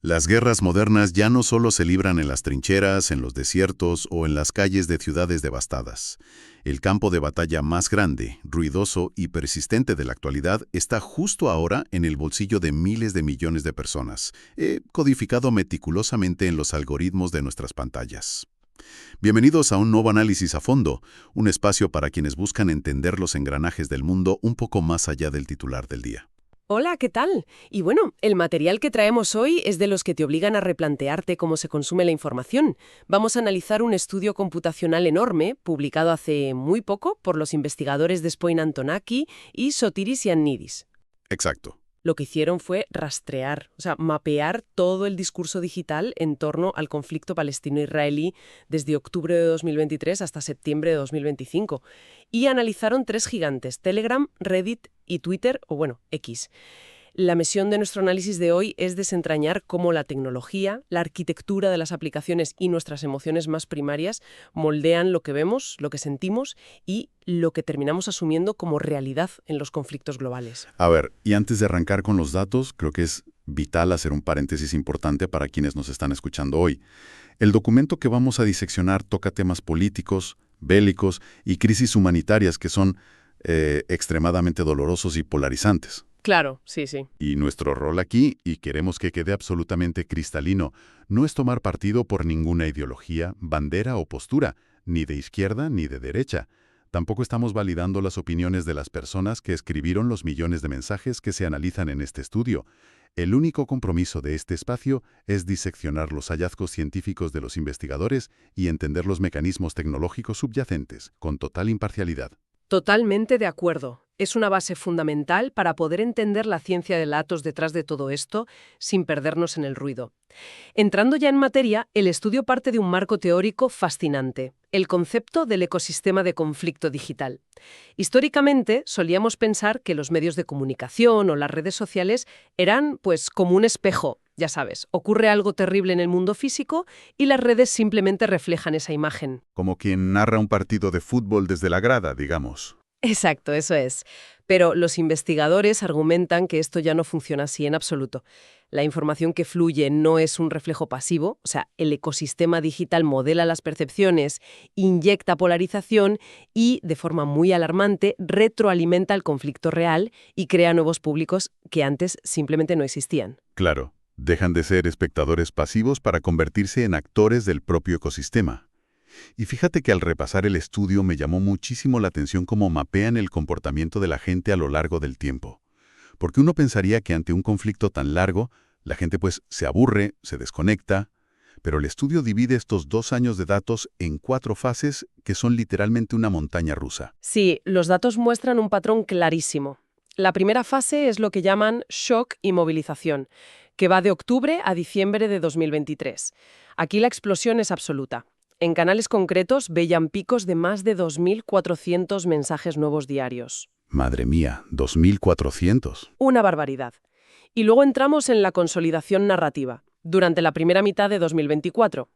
Las guerras modernas ya no solo se libran en las trincheras, en los desiertos o en las calles de ciudades devastadas. El campo de batalla más grande, ruidoso y persistente de la actualidad está justo ahora en el bolsillo de miles de millones de personas, codificado meticulosamente en los algoritmos de nuestras pantallas. Bienvenidos a un nuevo análisis a fondo, un espacio para quienes buscan entender los engranajes del mundo un poco más allá del titular del día. Hola, ¿qué tal? Y bueno, el material que traemos hoy es de los que te obligan a replantearte cómo se consume la información. Vamos a analizar un estudio computacional enorme, publicado hace muy poco por los investigadores de Spoin Antonaki y Sotiris Ioannidis. Exacto. Lo que hicieron fue rastrear, mapear todo el discurso digital en torno al conflicto palestino-israelí desde octubre de 2023 hasta septiembre de 2025. Y analizaron tres gigantes, Telegram, Reddit y Twitter, o bueno, X. La misión de nuestro análisis de hoy es desentrañar cómo la tecnología, la arquitectura de las aplicaciones y nuestras emociones más primarias moldean lo que vemos, lo que sentimos y lo que terminamos asumiendo como realidad en los conflictos globales. A ver, y antes de arrancar con los datos, creo que es vital hacer un paréntesis importante para quienes nos están escuchando hoy. El documento que vamos a diseccionar toca temas políticos, bélicos y crisis humanitarias que son extremadamente dolorosos y polarizantes. Claro, sí, sí. Y nuestro rol aquí, y queremos que quede absolutamente cristalino, no es tomar partido por ninguna ideología, bandera o postura, ni de izquierda ni de derecha. Tampoco estamos validando las opiniones de las personas que escribieron los millones de mensajes que se analizan en este estudio. El único compromiso de este espacio es diseccionar los hallazgos científicos de los investigadores y entender los mecanismos tecnológicos subyacentes, con total imparcialidad. Totalmente de acuerdo. Es una base fundamental para poder entender la ciencia de datos detrás de todo esto sin perdernos en el ruido. Entrando ya en materia, el estudio parte de un marco teórico fascinante, el concepto del ecosistema de conflicto digital. Históricamente, solíamos pensar que los medios de comunicación o las redes sociales eran, pues, como un espejo. Ya sabes, ocurre algo terrible en el mundo físico y las redes simplemente reflejan esa imagen. Como quien narra un partido de fútbol desde la grada, digamos. Exacto, eso es. Pero los investigadores argumentan que esto ya no funciona así en absoluto. La información que fluye no es un reflejo pasivo, el ecosistema digital modela las percepciones, inyecta polarización y, de forma muy alarmante, retroalimenta el conflicto real y crea nuevos públicos que antes simplemente no existían. Claro, dejan de ser espectadores pasivos para convertirse en actores del propio ecosistema. Y fíjate que al repasar el estudio me llamó muchísimo la atención cómo mapean el comportamiento de la gente a lo largo del tiempo. Porque uno pensaría que ante un conflicto tan largo, la gente pues se aburre, se desconecta, pero el estudio divide estos 2 años de datos en 4 fases que son literalmente una montaña rusa. Sí, los datos muestran un patrón clarísimo. La primera fase es lo que llaman shock y movilización, que va de octubre a diciembre de 2023. Aquí la explosión es absoluta. En canales concretos veían picos de más de 2.400 mensajes nuevos diarios. Madre mía, 2.400. Una barbaridad. Y luego entramos en la consolidación narrativa, durante la primera mitad de 2024.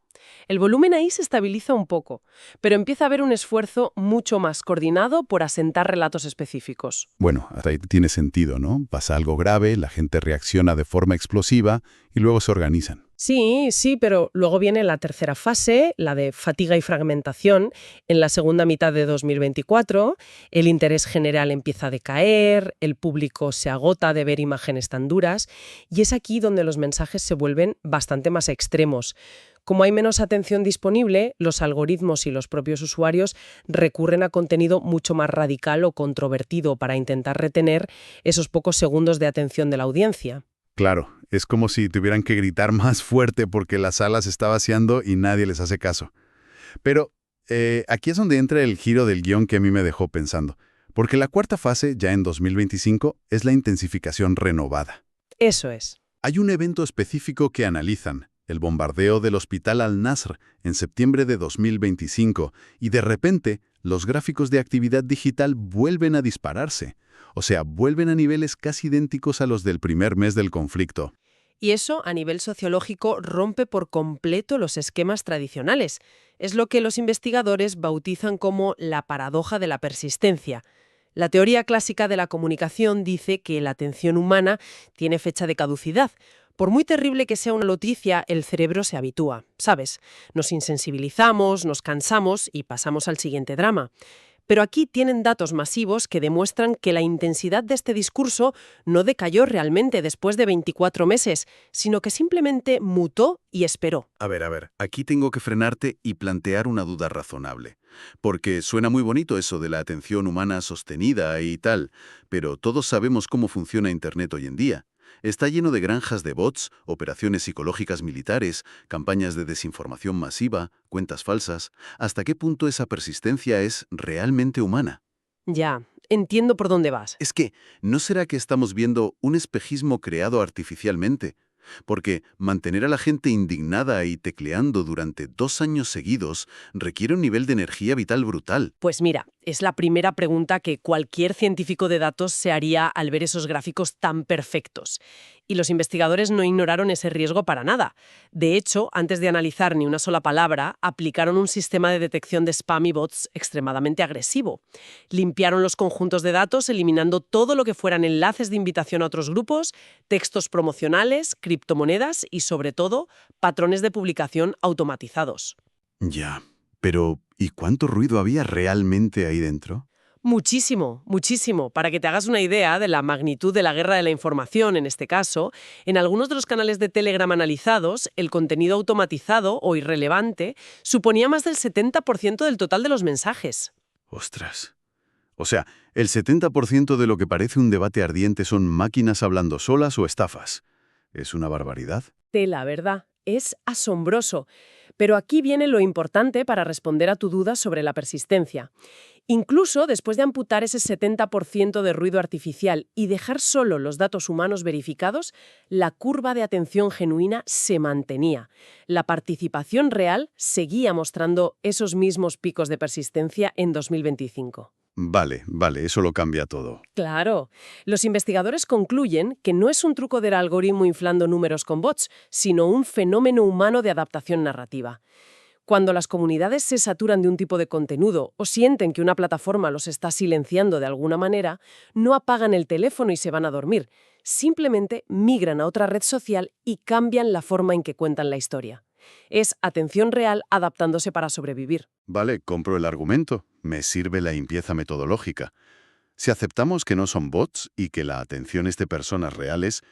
El volumen ahí se estabiliza un poco, pero empieza a haber un esfuerzo mucho más coordinado por asentar relatos específicos. Bueno, hasta ahí tiene sentido, ¿no? Pasa algo grave, la gente reacciona de forma explosiva y luego se organizan. Sí, pero luego viene la tercera fase, la de fatiga y fragmentación. En la segunda mitad de 2024, el interés general empieza a decaer, el público se agota de ver imágenes tan duras, y es aquí donde los mensajes se vuelven bastante más extremos. Como hay menos atención disponible, los algoritmos y los propios usuarios recurren a contenido mucho más radical o controvertido para intentar retener esos pocos segundos de atención de la audiencia. Claro, es como si tuvieran que gritar más fuerte porque la sala se está vaciando y nadie les hace caso. Pero aquí es donde entra el giro del guión que a mí me dejó pensando. Porque la cuarta fase, ya en 2025, es la intensificación renovada. Eso es. Hay un evento específico que analizan, el bombardeo del Hospital Al-Nasr en septiembre de 2025, y de repente los gráficos de actividad digital vuelven a dispararse. O sea, vuelven a niveles casi idénticos a los del primer mes del conflicto. Y eso, a nivel sociológico, rompe por completo los esquemas tradicionales. Es lo que los investigadores bautizan como la paradoja de la persistencia. La teoría clásica de la comunicación dice que la atención humana tiene fecha de caducidad, Por muy terrible que sea una noticia, el cerebro se habitúa, ¿sabes? Nos insensibilizamos, nos cansamos y pasamos al siguiente drama. Pero aquí tienen datos masivos que demuestran que la intensidad de este discurso no decayó realmente después de 24 meses, sino que simplemente mutó y esperó. A ver, aquí tengo que frenarte y plantear una duda razonable. Porque suena muy bonito eso de la atención humana sostenida y tal, pero todos sabemos cómo funciona Internet hoy en día. Está lleno de granjas de bots, operaciones psicológicas militares, campañas de desinformación masiva, cuentas falsas. ¿Hasta qué punto esa persistencia es realmente humana? Ya, entiendo por dónde vas. Es que, ¿no será que estamos viendo un espejismo creado artificialmente? Porque mantener a la gente indignada y tecleando durante 2 años seguidos requiere un nivel de energía vital brutal. Pues mira, es la primera pregunta que cualquier científico de datos se haría al ver esos gráficos tan perfectos. Y los investigadores no ignoraron ese riesgo para nada. De hecho, antes de analizar ni una sola palabra, aplicaron un sistema de detección de spam y bots extremadamente agresivo. Limpiaron los conjuntos de datos, eliminando todo lo que fueran enlaces de invitación a otros grupos, textos promocionales, criptomonedas y, sobre todo, patrones de publicación automatizados. Ya, pero ¿y cuánto ruido había realmente ahí dentro? Muchísimo, muchísimo. Para que te hagas una idea de la magnitud de la guerra de la información, en este caso, en algunos de los canales de Telegram analizados, el contenido automatizado o irrelevante suponía más del 70% del total de los mensajes. Ostras. O sea, el 70% de lo que parece un debate ardiente son máquinas hablando solas o estafas. Es una barbaridad. La verdad, es asombroso. Pero aquí viene lo importante para responder a tu duda sobre la persistencia. Incluso después de amputar ese 70% de ruido artificial y dejar solo los datos humanos verificados, la curva de atención genuina se mantenía. La participación real seguía mostrando esos mismos picos de persistencia en 2025. Vale, eso lo cambia todo. Claro. Los investigadores concluyen que no es un truco del algoritmo inflando números con bots, sino un fenómeno humano de adaptación narrativa. Cuando las comunidades se saturan de un tipo de contenido o sienten que una plataforma los está silenciando de alguna manera, no apagan el teléfono y se van a dormir. Simplemente migran a otra red social y cambian la forma en que cuentan la historia. Es atención real adaptándose para sobrevivir. Vale, compro el argumento. Me sirve la limpieza metodológica. Si aceptamos que no son bots y que la atención es de personas reales,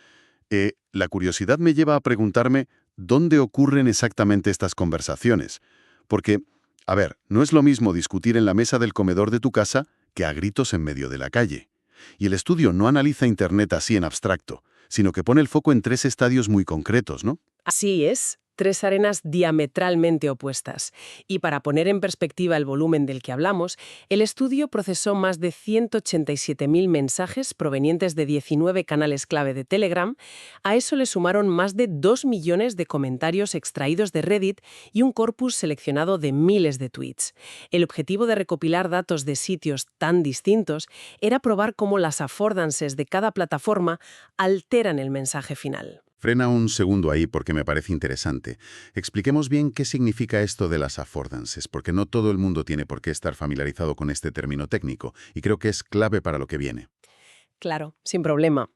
la curiosidad me lleva a preguntarme dónde ocurren exactamente estas conversaciones. Porque, a ver, no es lo mismo discutir en la mesa del comedor de tu casa que a gritos en medio de la calle. Y el estudio no analiza Internet así en abstracto, sino que pone el foco en 3 estadios muy concretos, ¿no? Así es. 3 arenas diametralmente opuestas. Y para poner en perspectiva el volumen del que hablamos, el estudio procesó más de 187.000 mensajes provenientes de 19 canales clave de Telegram. A eso le sumaron más de 2 millones de comentarios extraídos de Reddit y un corpus seleccionado de miles de tweets. El objetivo de recopilar datos de sitios tan distintos era probar cómo las affordances de cada plataforma alteran el mensaje final. Frena un segundo ahí porque me parece interesante. Expliquemos bien qué significa esto de las affordances, porque no todo el mundo tiene por qué estar familiarizado con este término técnico, y creo que es clave para lo que viene. Claro, sin problema.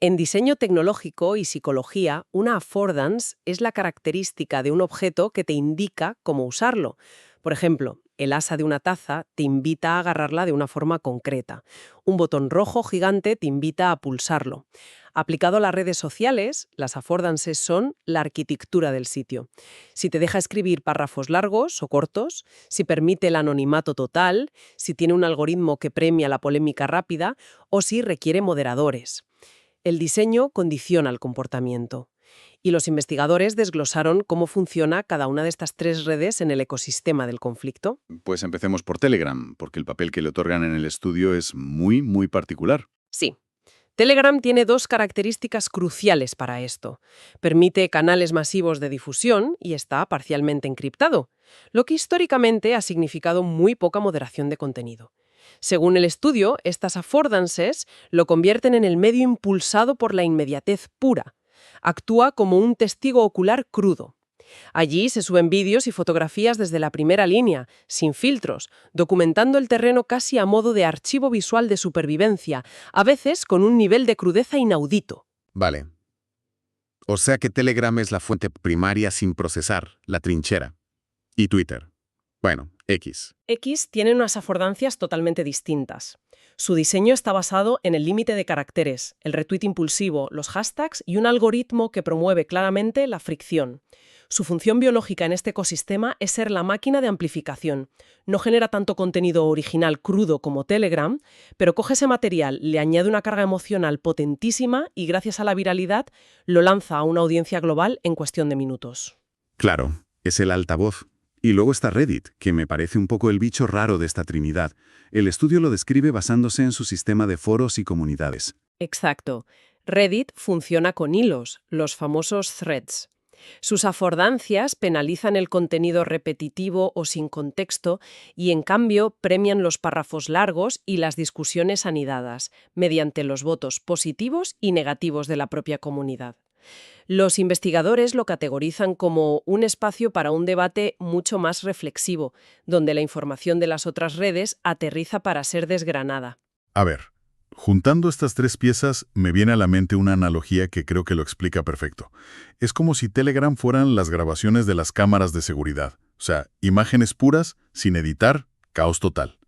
En diseño tecnológico y psicología, una affordance es la característica de un objeto que te indica cómo usarlo. Por ejemplo, el asa de una taza te invita a agarrarla de una forma concreta. Un botón rojo gigante te invita a pulsarlo. Aplicado a las redes sociales, las affordances son la arquitectura del sitio. Si te deja escribir párrafos largos o cortos, si permite el anonimato total, si tiene un algoritmo que premia la polémica rápida o si requiere moderadores. El diseño condiciona el comportamiento. Y los investigadores desglosaron cómo funciona cada una de estas 3 redes en el ecosistema del conflicto. Pues empecemos por Telegram, porque el papel que le otorgan en el estudio es muy particular. Sí. Telegram tiene 2 características cruciales para esto. Permite canales masivos de difusión y está parcialmente encriptado, lo que históricamente ha significado muy poca moderación de contenido. Según el estudio, estas affordances lo convierten en el medio impulsado por la inmediatez pura. Actúa como un testigo ocular crudo. Allí se suben vídeos y fotografías desde la primera línea, sin filtros, documentando el terreno casi a modo de archivo visual de supervivencia, a veces con un nivel de crudeza inaudito. Vale. O sea que Telegram es la fuente primaria sin procesar, la trinchera. ¿Y Twitter? Bueno, X. X tiene unas affordancias totalmente distintas. Su diseño está basado en el límite de caracteres, el retweet impulsivo, los hashtags y un algoritmo que promueve claramente la fricción. Su función biológica en este ecosistema es ser la máquina de amplificación. No genera tanto contenido original crudo como Telegram, pero coge ese material, le añade una carga emocional potentísima y gracias a la viralidad lo lanza a una audiencia global en cuestión de minutos. Claro, es el altavoz. Y luego está Reddit, que me parece un poco el bicho raro de esta trinidad. El estudio lo describe basándose en su sistema de foros y comunidades. Exacto. Reddit funciona con hilos, los famosos threads. Sus affordancias penalizan el contenido repetitivo o sin contexto y, en cambio, premian los párrafos largos y las discusiones anidadas, mediante los votos positivos y negativos de la propia comunidad. Los investigadores lo categorizan como un espacio para un debate mucho más reflexivo, donde la información de las otras redes aterriza para ser desgranada. A ver, juntando estas tres piezas, me viene a la mente una analogía que creo que lo explica perfecto. Es como si Telegram fueran las grabaciones de las cámaras de seguridad. O sea, imágenes puras, sin editar, caos total.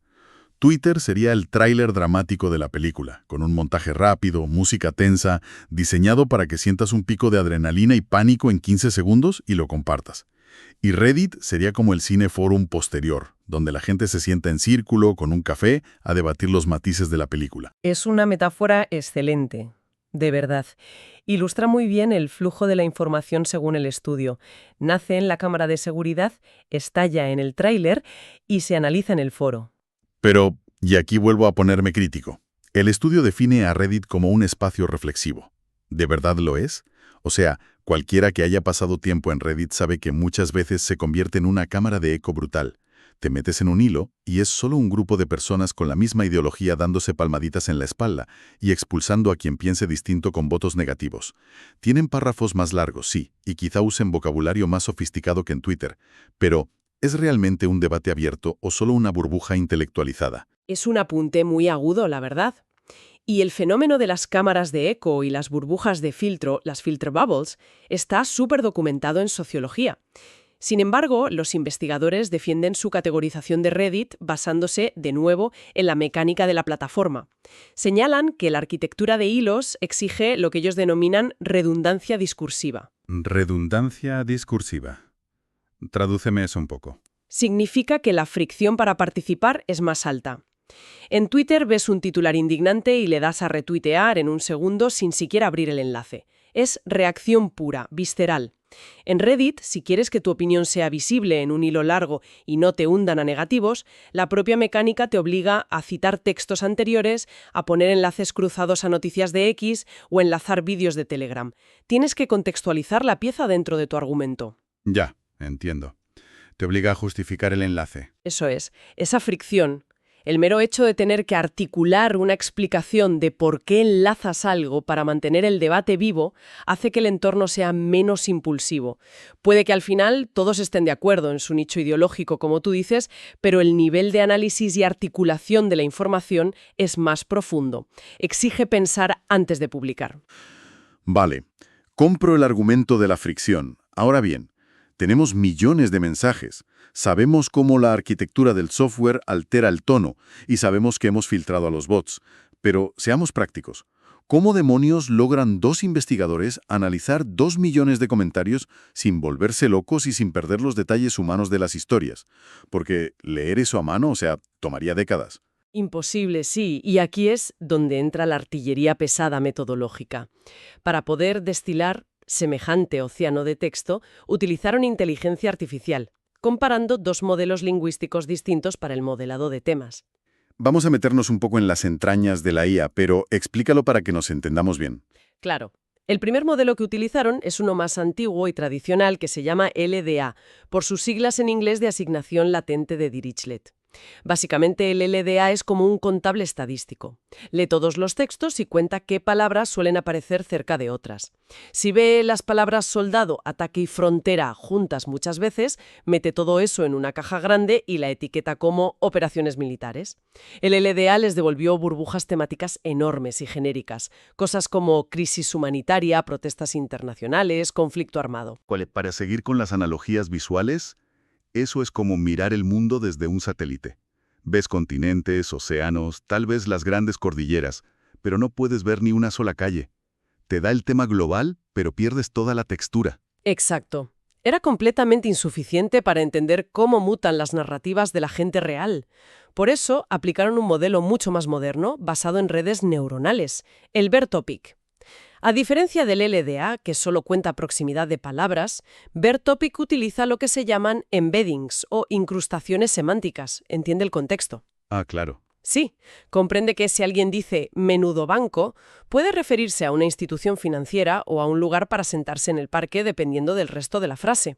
Twitter sería el tráiler dramático de la película, con un montaje rápido, música tensa, diseñado para que sientas un pico de adrenalina y pánico en 15 segundos y lo compartas. Y Reddit sería como el cineforum posterior, donde la gente se sienta en círculo con un café a debatir los matices de la película. Es una metáfora excelente, de verdad. Ilustra muy bien el flujo de la información según el estudio. Nace en la cámara de seguridad, estalla en el tráiler y se analiza en el foro. Pero, y aquí vuelvo a ponerme crítico, el estudio define a Reddit como un espacio reflexivo. ¿De verdad lo es? O sea, cualquiera que haya pasado tiempo en Reddit sabe que muchas veces se convierte en una cámara de eco brutal. Te metes en un hilo y es solo un grupo de personas con la misma ideología dándose palmaditas en la espalda y expulsando a quien piense distinto con votos negativos. Tienen párrafos más largos, sí, y quizá usen vocabulario más sofisticado que en Twitter, pero ¿es realmente un debate abierto o solo una burbuja intelectualizada? Es un apunte muy agudo, la verdad. Y el fenómeno de las cámaras de eco y las burbujas de filtro, las filter bubbles, está súper documentado en sociología. Sin embargo, los investigadores defienden su categorización de Reddit basándose, de nuevo, en la mecánica de la plataforma. Señalan que la arquitectura de hilos exige lo que ellos denominan redundancia discursiva. Redundancia discursiva. Tradúceme eso un poco. Significa que la fricción para participar es más alta. En Twitter ves un titular indignante y le das a retuitear en un segundo sin siquiera abrir el enlace. Es reacción pura, visceral. En Reddit, si quieres que tu opinión sea visible en un hilo largo y no te hundan a negativos, la propia mecánica te obliga a citar textos anteriores, a poner enlaces cruzados a noticias de X o enlazar vídeos de Telegram. Tienes que contextualizar la pieza dentro de tu argumento. Ya, entiendo. Te obliga a justificar el enlace. Eso es, esa fricción. El mero hecho de tener que articular una explicación de por qué enlazas algo para mantener el debate vivo hace que el entorno sea menos impulsivo. Puede que al final todos estén de acuerdo en su nicho ideológico, como tú dices, pero el nivel de análisis y articulación de la información es más profundo. Exige pensar antes de publicar. Vale, compro el argumento de la fricción. Ahora bien, tenemos millones de mensajes. Sabemos cómo la arquitectura del software altera el tono y sabemos que hemos filtrado a los bots. Pero seamos prácticos. ¿Cómo demonios logran dos investigadores analizar 2 millones de comentarios sin volverse locos y sin perder los detalles humanos de las historias? Porque leer eso a mano, o sea, tomaría décadas. Imposible, sí, y aquí es donde entra la artillería pesada metodológica. Para poder destilar semejante océano de texto, utilizaron inteligencia artificial, comparando dos modelos lingüísticos distintos para el modelado de temas. Vamos a meternos un poco en las entrañas de la IA, pero explícalo para que nos entendamos bien. Claro. El primer modelo que utilizaron es uno más antiguo y tradicional que se llama LDA, por sus siglas en inglés de asignación latente de Dirichlet. Básicamente, el LDA es como un contable estadístico. Lee todos los textos y cuenta qué palabras suelen aparecer cerca de otras. Si ve las palabras soldado, ataque y frontera juntas muchas veces, mete todo eso en una caja grande y la etiqueta como operaciones militares. El LDA les devolvió burbujas temáticas enormes y genéricas, cosas como crisis humanitaria, protestas internacionales, conflicto armado. Para seguir con las analogías visuales, eso es como mirar el mundo desde un satélite. Ves continentes, océanos, tal vez las grandes cordilleras, pero no puedes ver ni una sola calle. Te da el tema global, pero pierdes toda la textura. Exacto. Era completamente insuficiente para entender cómo mutan las narrativas de la gente real. Por eso aplicaron un modelo mucho más moderno, basado en redes neuronales, el BERTopic. A diferencia del LDA, que solo cuenta proximidad de palabras, BERTopic utiliza lo que se llaman embeddings o incrustaciones semánticas. ¿Entiende el contexto? Ah, claro. Sí, comprende que si alguien dice menudo banco, puede referirse a una institución financiera o a un lugar para sentarse en el parque dependiendo del resto de la frase.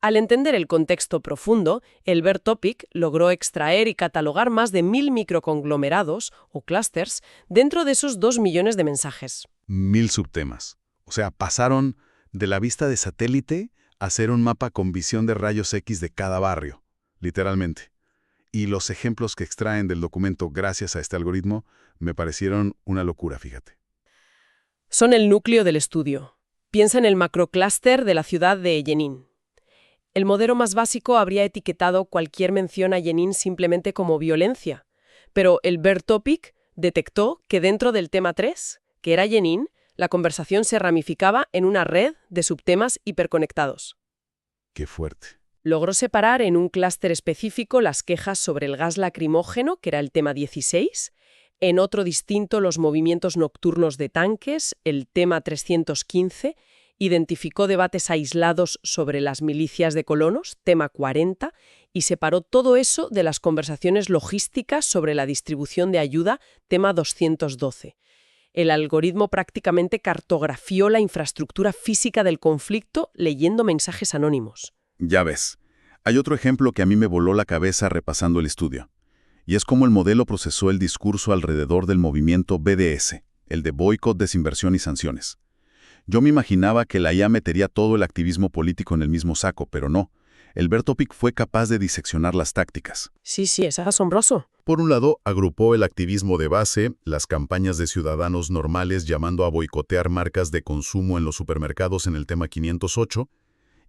Al entender el contexto profundo, el BERTopic logró extraer y catalogar más de 1000 microconglomerados o clusters dentro de esos 2 millones de mensajes. 1000 subtemas. O sea, pasaron de la vista de satélite a hacer un mapa con visión de rayos X de cada barrio, literalmente. Y los ejemplos que extraen del documento gracias a este algoritmo me parecieron una locura, fíjate. Son el núcleo del estudio. Piensa en el macroclúster de la ciudad de Jenin. El modelo más básico habría etiquetado cualquier mención a Jenin simplemente como violencia, pero el BERTopic detectó que dentro del tema 3, que era Jenin, la conversación se ramificaba en una red de subtemas hiperconectados. ¡Qué fuerte! Logró separar en un clúster específico las quejas sobre el gas lacrimógeno, que era el tema 16, en otro distinto los movimientos nocturnos de tanques, el tema 315, identificó debates aislados sobre las milicias de colonos, tema 40, y separó todo eso de las conversaciones logísticas sobre la distribución de ayuda, tema 212. El algoritmo prácticamente cartografió la infraestructura física del conflicto leyendo mensajes anónimos. Ya ves. Hay otro ejemplo que a mí me voló la cabeza repasando el estudio. Y es cómo el modelo procesó el discurso alrededor del movimiento BDS, el de boicot, desinversión y sanciones. Yo me imaginaba que la IA metería todo el activismo político en el mismo saco, pero no. El BERTopic fue capaz de diseccionar las tácticas. Sí, es asombroso. Por un lado, agrupó el activismo de base, las campañas de ciudadanos normales llamando a boicotear marcas de consumo en los supermercados en el tema 508,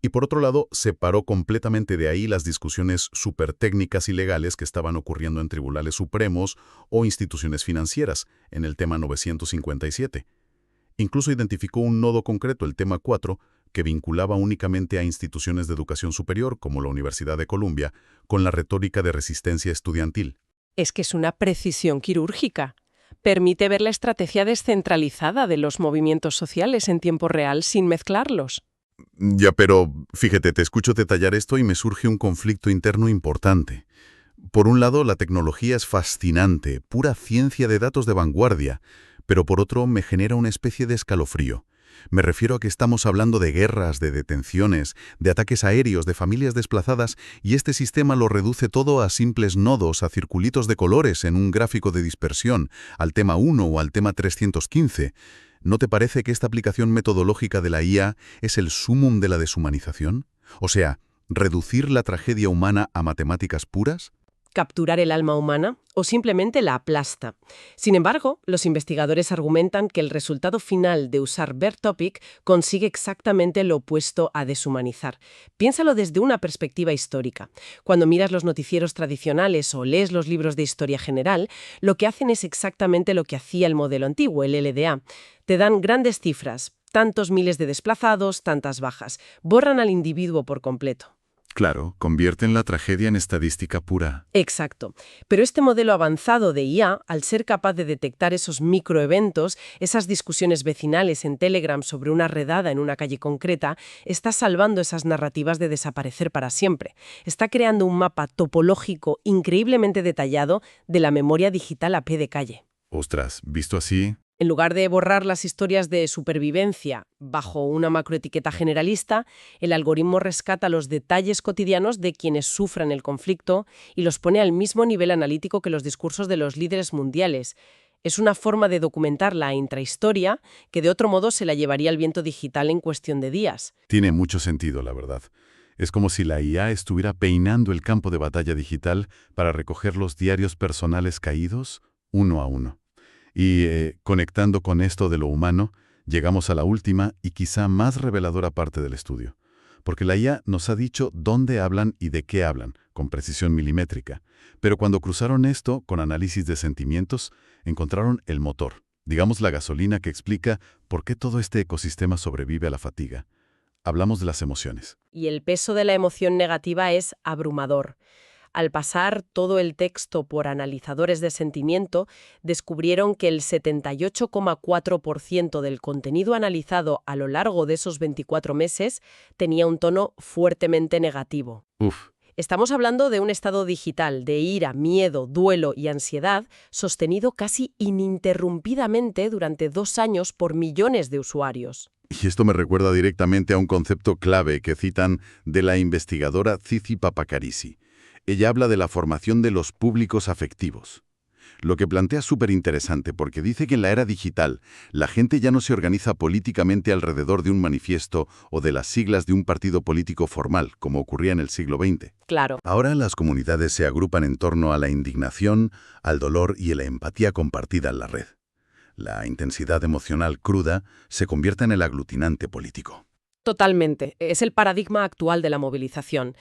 y por otro lado, separó completamente de ahí las discusiones supertécnicas y legales que estaban ocurriendo en tribunales supremos o instituciones financieras en el tema 957. Incluso identificó un nodo concreto, el tema 4, que vinculaba únicamente a instituciones de educación superior, como la Universidad de Columbia, con la retórica de resistencia estudiantil. Es que es una precisión quirúrgica. Permite ver la estrategia descentralizada de los movimientos sociales en tiempo real sin mezclarlos. Ya, pero fíjate, te escucho detallar esto y me surge un conflicto interno importante. Por un lado, la tecnología es fascinante, pura ciencia de datos de vanguardia, pero por otro me genera una especie de escalofrío. Me refiero a que estamos hablando de guerras, de detenciones, de ataques aéreos, de familias desplazadas, y este sistema lo reduce todo a simples nodos, a circulitos de colores en un gráfico de dispersión, al tema 1 o al tema 315. ¿No te parece que esta aplicación metodológica de la IA es el sumum de la deshumanización? O sea, ¿reducir la tragedia humana a matemáticas puras? Capturar el alma humana o simplemente la aplasta. Sin embargo, los investigadores argumentan que el resultado final de usar BERTopic consigue exactamente lo opuesto a deshumanizar. Piénsalo desde una perspectiva histórica. Cuando miras los noticieros tradicionales o lees los libros de historia general, lo que hacen es exactamente lo que hacía el modelo antiguo, el LDA. Te dan grandes cifras, tantos miles de desplazados, tantas bajas. Borran al individuo por completo. Claro, convierten la tragedia en estadística pura. Exacto. Pero este modelo avanzado de IA, al ser capaz de detectar esos microeventos, esas discusiones vecinales en Telegram sobre una redada en una calle concreta, está salvando esas narrativas de desaparecer para siempre. Está creando un mapa topológico increíblemente detallado de la memoria digital a pie de calle. Ostras, visto así... En lugar de borrar las historias de supervivencia bajo una macroetiqueta generalista, el algoritmo rescata los detalles cotidianos de quienes sufran el conflicto y los pone al mismo nivel analítico que los discursos de los líderes mundiales. Es una forma de documentar la intrahistoria que de otro modo se la llevaría el viento digital en cuestión de días. Tiene mucho sentido, la verdad. Es como si la IA estuviera peinando el campo de batalla digital para recoger los diarios personales caídos uno a uno. Y conectando con esto de lo humano, llegamos a la última y quizá más reveladora parte del estudio. Porque la IA nos ha dicho dónde hablan y de qué hablan, con precisión milimétrica. Pero cuando cruzaron esto con análisis de sentimientos, encontraron el motor, digamos la gasolina que explica por qué todo este ecosistema sobrevive a la fatiga. Hablamos de las emociones. Y el peso de la emoción negativa es abrumador. Al pasar todo el texto por analizadores de sentimiento, descubrieron que el 78,4% del contenido analizado a lo largo de esos 24 meses tenía un tono fuertemente negativo. Uf. Estamos hablando de un estado digital de ira, miedo, duelo y ansiedad sostenido casi ininterrumpidamente durante 2 años por millones de usuarios. Y esto me recuerda directamente a un concepto clave que citan de la investigadora Zizi Papakarisi. Ella habla de la formación de los públicos afectivos. Lo que plantea es súper interesante porque dice que en la era digital la gente ya no se organiza políticamente alrededor de un manifiesto o de las siglas de un partido político formal, como ocurría en el siglo XX. Claro. Ahora las comunidades se agrupan en torno a la indignación, al dolor y a la empatía compartida en la red. La intensidad emocional cruda se convierte en el aglutinante político. Totalmente. Es el paradigma actual de la movilización.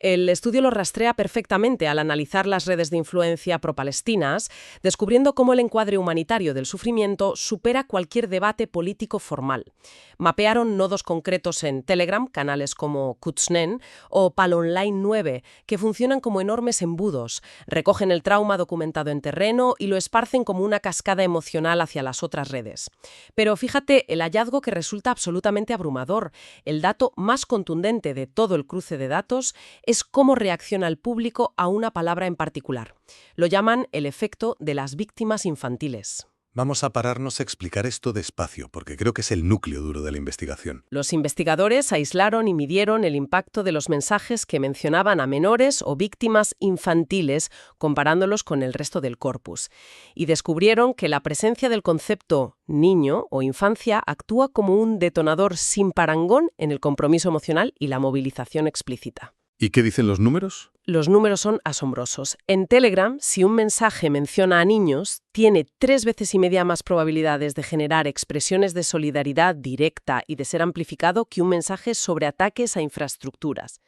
El estudio lo rastrea perfectamente al analizar las redes de influencia pro-palestinas, descubriendo cómo el encuadre humanitario del sufrimiento supera cualquier debate político formal. Mapearon nodos concretos en Telegram, canales como Kutznen o Palonline 9, que funcionan como enormes embudos, recogen el trauma documentado en terreno y lo esparcen como una cascada emocional hacia las otras redes. Pero fíjate el hallazgo que resulta absolutamente abrumador. El dato más contundente de todo el cruce de datos es cómo reacciona el público a una palabra en particular. Lo llaman el efecto de las víctimas infantiles. Vamos a pararnos a explicar esto despacio, porque creo que es el núcleo duro de la investigación. Los investigadores aislaron y midieron el impacto de los mensajes que mencionaban a menores o víctimas infantiles, comparándolos con el resto del corpus. Y descubrieron que la presencia del concepto niño o infancia actúa como un detonador sin parangón en el compromiso emocional y la movilización explícita. ¿Y qué dicen los números? Los números son asombrosos. En Telegram, si un mensaje menciona a niños, tiene 3 veces y media más probabilidades de generar expresiones de solidaridad directa y de ser amplificado que un mensaje sobre ataques a infraestructuras.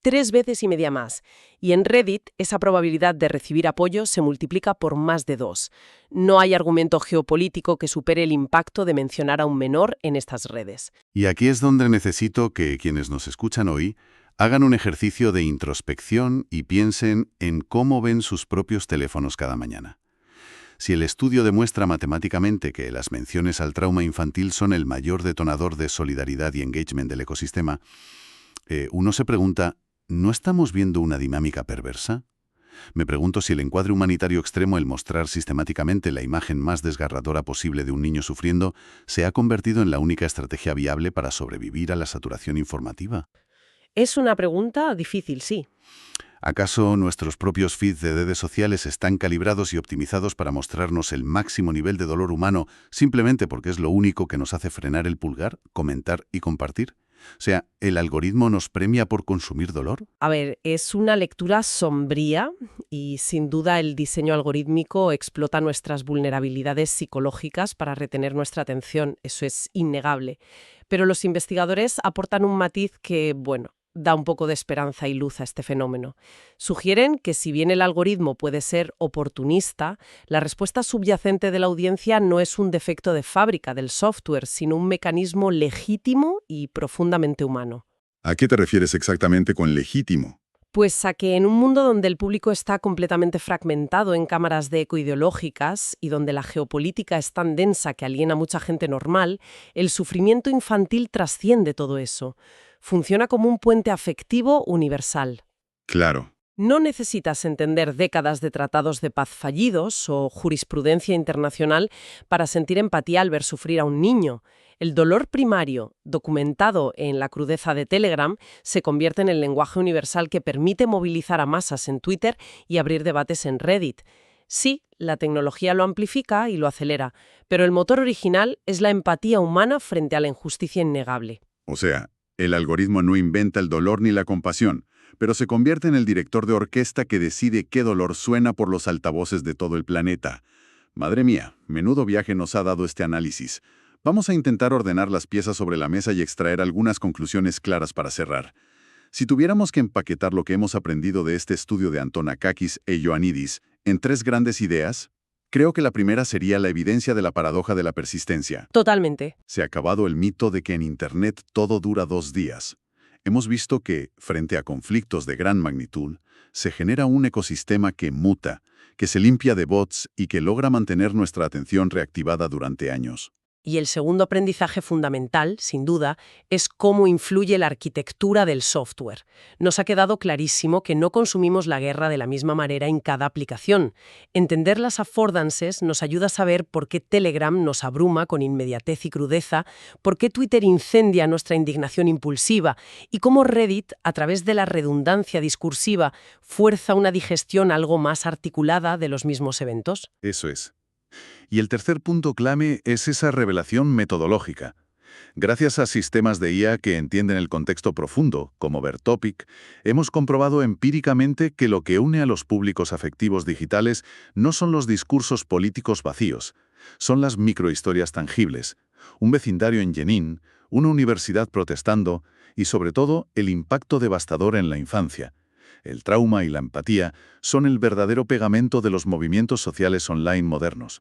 3 veces y media más. Y en Reddit, esa probabilidad de recibir apoyo se multiplica por más de 2. No hay argumento geopolítico que supere el impacto de mencionar a un menor en estas redes. Y aquí es donde necesito que quienes nos escuchan hoy hagan un ejercicio de introspección y piensen en cómo ven sus propios teléfonos cada mañana. Si el estudio demuestra matemáticamente que las menciones al trauma infantil son el mayor detonador de solidaridad y engagement del ecosistema, uno se pregunta, ¿no estamos viendo una dinámica perversa? Me pregunto si el encuadre humanitario extremo, el mostrar sistemáticamente la imagen más desgarradora posible de un niño sufriendo, se ha convertido en la única estrategia viable para sobrevivir a la saturación informativa. Es una pregunta difícil, sí. ¿Acaso nuestros propios feeds de redes sociales están calibrados y optimizados para mostrarnos el máximo nivel de dolor humano simplemente porque es lo único que nos hace frenar el pulgar, comentar y compartir? O sea, ¿el algoritmo nos premia por consumir dolor? A ver, es una lectura sombría y sin duda el diseño algorítmico explota nuestras vulnerabilidades psicológicas para retener nuestra atención, eso es innegable. Pero los investigadores aportan un matiz que, bueno, da un poco de esperanza y luz a este fenómeno. Sugieren que si bien el algoritmo puede ser oportunista, la respuesta subyacente de la audiencia no es un defecto de fábrica del software, sino un mecanismo legítimo y profundamente humano. ¿A qué te refieres exactamente con legítimo? Pues a que en un mundo donde el público está completamente fragmentado en cámaras de eco ideológicas y donde la geopolítica es tan densa que aliena a mucha gente normal, el sufrimiento infantil trasciende todo eso. Funciona como un puente afectivo universal. Claro. No necesitas entender décadas de tratados de paz fallidos o jurisprudencia internacional para sentir empatía al ver sufrir a un niño. El dolor primario, documentado en la crudeza de Telegram, se convierte en el lenguaje universal que permite movilizar a masas en Twitter y abrir debates en Reddit. Sí, la tecnología lo amplifica y lo acelera, pero el motor original es la empatía humana frente a la injusticia innegable. O sea, el algoritmo no inventa el dolor ni la compasión, pero se convierte en el director de orquesta que decide qué dolor suena por los altavoces de todo el planeta. Madre mía, menudo viaje nos ha dado este análisis. Vamos a intentar ordenar las piezas sobre la mesa y extraer algunas conclusiones claras para cerrar. Si tuviéramos que empaquetar lo que hemos aprendido de este estudio de Antonakakis e Ioannidis en 3 grandes ideas, creo que la primera sería la evidencia de la paradoja de la persistencia. Totalmente. Se ha acabado el mito de que en Internet todo dura 2 días. Hemos visto que, frente a conflictos de gran magnitud, se genera un ecosistema que muta, que se limpia de bots y que logra mantener nuestra atención reactivada durante años. Y el segundo aprendizaje fundamental, sin duda, es cómo influye la arquitectura del software. Nos ha quedado clarísimo que no consumimos la guerra de la misma manera en cada aplicación. Entender las affordances nos ayuda a saber por qué Telegram nos abruma con inmediatez y crudeza, por qué Twitter incendia nuestra indignación impulsiva y cómo Reddit, a través de la redundancia discursiva, fuerza una digestión algo más articulada de los mismos eventos. Eso es. Y el tercer punto clave es esa revelación metodológica. Gracias a sistemas de IA que entienden el contexto profundo, como Vertopic, hemos comprobado empíricamente que lo que une a los públicos afectivos digitales no son los discursos políticos vacíos, son las microhistorias tangibles, un vecindario en Jenin, una universidad protestando y, sobre todo, el impacto devastador en la infancia. El trauma y la empatía son el verdadero pegamento de los movimientos sociales online modernos.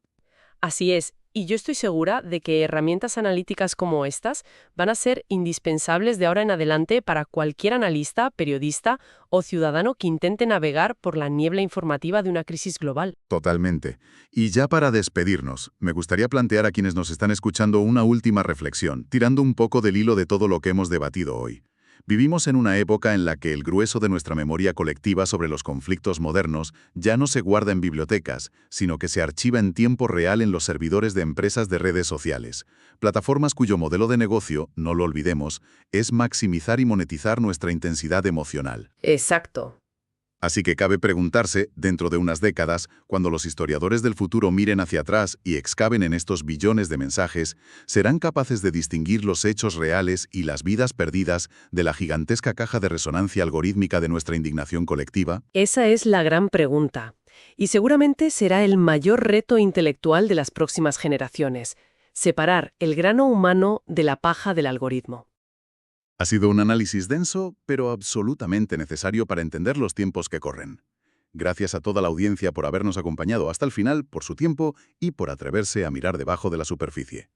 Así es, y yo estoy segura de que herramientas analíticas como estas van a ser indispensables de ahora en adelante para cualquier analista, periodista o ciudadano que intente navegar por la niebla informativa de una crisis global. Totalmente. Y ya para despedirnos, me gustaría plantear a quienes nos están escuchando una última reflexión, tirando un poco del hilo de todo lo que hemos debatido hoy. Vivimos en una época en la que el grueso de nuestra memoria colectiva sobre los conflictos modernos ya no se guarda en bibliotecas, sino que se archiva en tiempo real en los servidores de empresas de redes sociales, plataformas cuyo modelo de negocio, no lo olvidemos, es maximizar y monetizar nuestra intensidad emocional. Exacto. Así que cabe preguntarse, dentro de unas décadas, cuando los historiadores del futuro miren hacia atrás y excaven en estos billones de mensajes, ¿serán capaces de distinguir los hechos reales y las vidas perdidas de la gigantesca caja de resonancia algorítmica de nuestra indignación colectiva? Esa es la gran pregunta. Y seguramente será el mayor reto intelectual de las próximas generaciones: separar el grano humano de la paja del algoritmo. Ha sido un análisis denso, pero absolutamente necesario para entender los tiempos que corren. Gracias a toda la audiencia por habernos acompañado hasta el final, por su tiempo y por atreverse a mirar debajo de la superficie.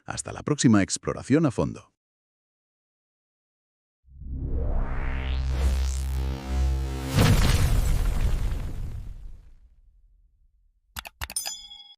Hasta la próxima exploración a fondo.